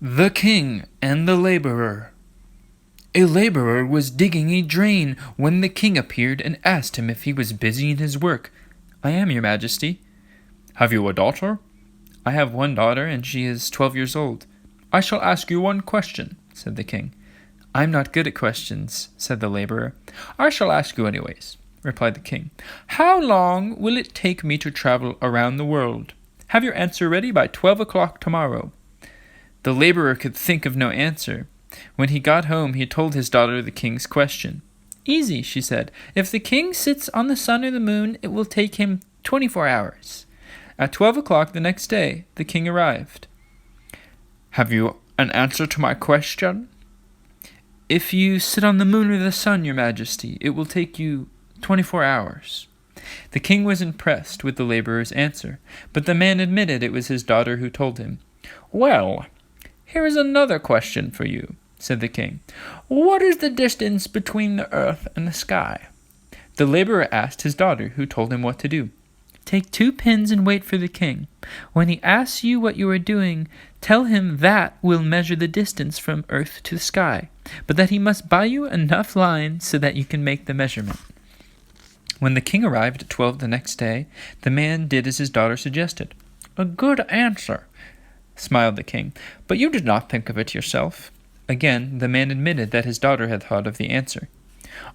The King and the Laborer. A laborer was digging a drain when the king appeared and asked him if he was busy in his work. "I am, your majesty." "Have you a daughter?" "I have one daughter, and she is 12 years old." "I shall ask you one question," said the king. "I'm not good at questions," said the laborer. "I shall ask you anyways," replied the king. "How long will it take me to travel around the world? Have your answer ready by 12 o'clock tomorrow." The laborer could think of no answer. When he got home, he told his daughter the king's question. "Easy," she said. "If the king sits on the sun or the moon, it will take him 24 hours. At 12 o'clock the next day, the king arrived. "Have you an answer to my question?" "If you sit on the moon or the sun, your majesty, it will take you 24 hours. The king was impressed with the laborer's answer, but the man admitted it was his daughter who told him. "Well, here is another question for you," said the king. "What is the distance between the earth and the sky?" The laborer asked his daughter, who told him what to do. "Take 2 pins and wait for the king. When he asks you what you are doing, tell him that will measure the distance from earth to the sky, but that he must buy you enough line so that you can make the measurement." When the king arrived at 12 the next day, the man did as his daughter suggested. "A good answer," smiled the king, "but you did not think of it yourself." Again, the man admitted that his daughter had thought of the answer.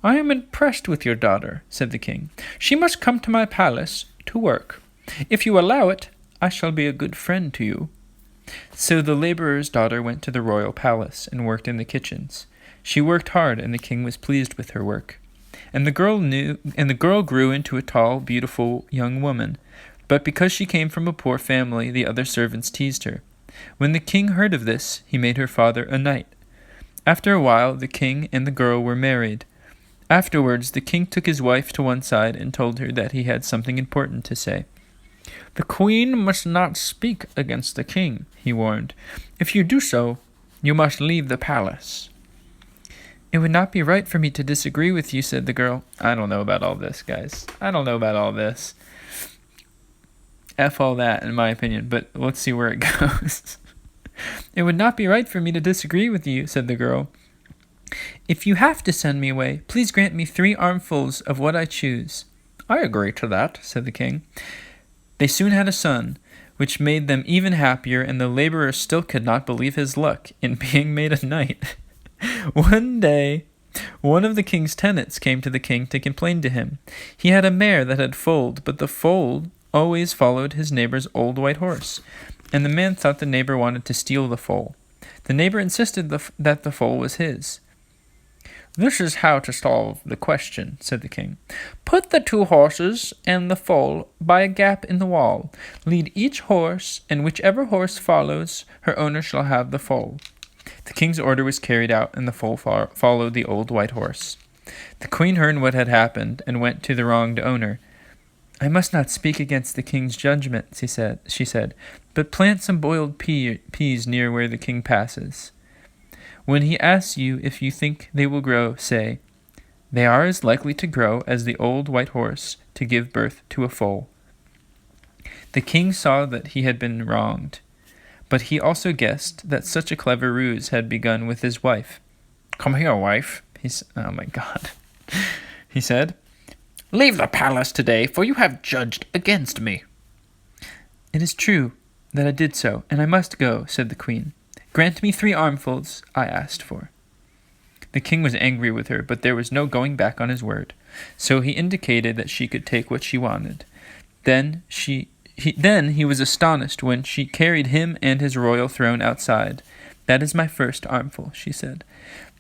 "I am impressed with your daughter," said the king. "She must come to my palace to work. If you allow it, I shall be a good friend to you." So the laborer's daughter went to the royal palace and worked in the kitchens. She worked hard, and the king was pleased with her work. And the girl grew into a tall, beautiful young woman. But because she came from a poor family, the other servants teased her. When the king heard of this, he made her father a knight. After a while, the king and the girl were married. Afterwards, the king took his wife to one side and told her that he had something important to say. "The queen must not speak against the king," he warned. "If you do so, you must leave the palace." "It would not be right for me to disagree with you," said the girl. I don't know about all this, guys. I don't know about all this. F all that, in my opinion, but let's see where it goes. "It would not be right for me to disagree with you," said the girl. "If you have to send me away, please grant me 3 armfuls of what I choose." "I agree to that," said the king. They soon had a son, which made them even happier, and the laborer still could not believe his luck in being made a knight. One day, one of the king's tenants came to the king to complain to him. He had a mare that had foaled, but the foal always followed his neighbor's old white horse, and the man thought the neighbor wanted to steal the foal. The neighbor insisted that the foal was his. "This is how to solve the question," said the king. "Put the 2 horses and the foal by a gap in the wall. Lead each horse, and whichever horse follows, her owner shall have the foal." The king's order was carried out, and the foal followed the old white horse. The queen heard what had happened and went to the wronged owner. "I must not speak against the king's judgment," she said, "but plant some boiled peas near where the king passes. When he asks you if you think they will grow, say, 'They are as likely to grow as the old white horse to give birth to a foal.'" The king saw that he had been wronged, but he also guessed that such a clever ruse had begun with his wife. "Come here, wife," oh my God, he said. "Leave the palace today, for you have judged against me." "It is true that I did so, and I must go," said the queen. "Grant me 3 armfuls I asked for." The king was angry with her, but there was no going back on his word, so he indicated that she could take what she wanted. Then he was astonished when she carried him and his royal throne outside. "That is my first armful," she said.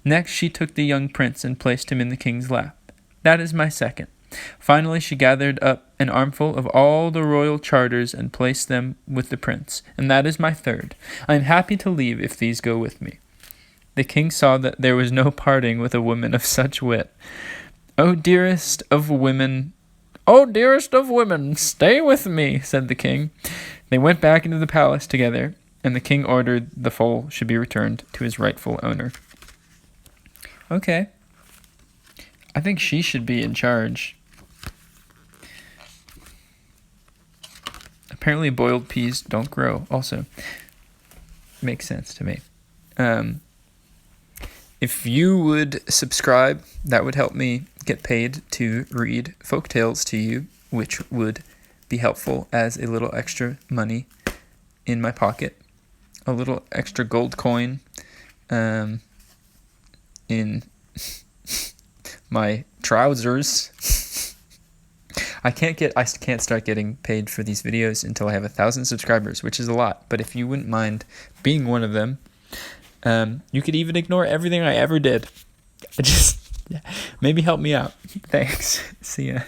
Next she took the young prince and placed him in the king's lap. "That is my second." Finally she gathered up an armful of all the royal charters and placed them with the prince. "And that is my third. I am happy to leave if these go with me." The king saw that there was no parting with a woman of such wit. "Oh, dearest of women, stay with me," said the king. They went back into the palace together, and the king ordered the foal should be returned to his rightful owner. Okay. I think she should be in charge. Apparently boiled peas don't grow also. Makes sense to me. If you would subscribe, that would help me get paid to read folktales to you, which would be helpful as a little extra money in my pocket, a little extra gold coin in my trousers. I can't start getting paid for these videos until I have 1,000 subscribers, which is a lot. But if you wouldn't mind being one of them, you could even ignore everything I ever did. Maybe help me out. Thanks. See ya.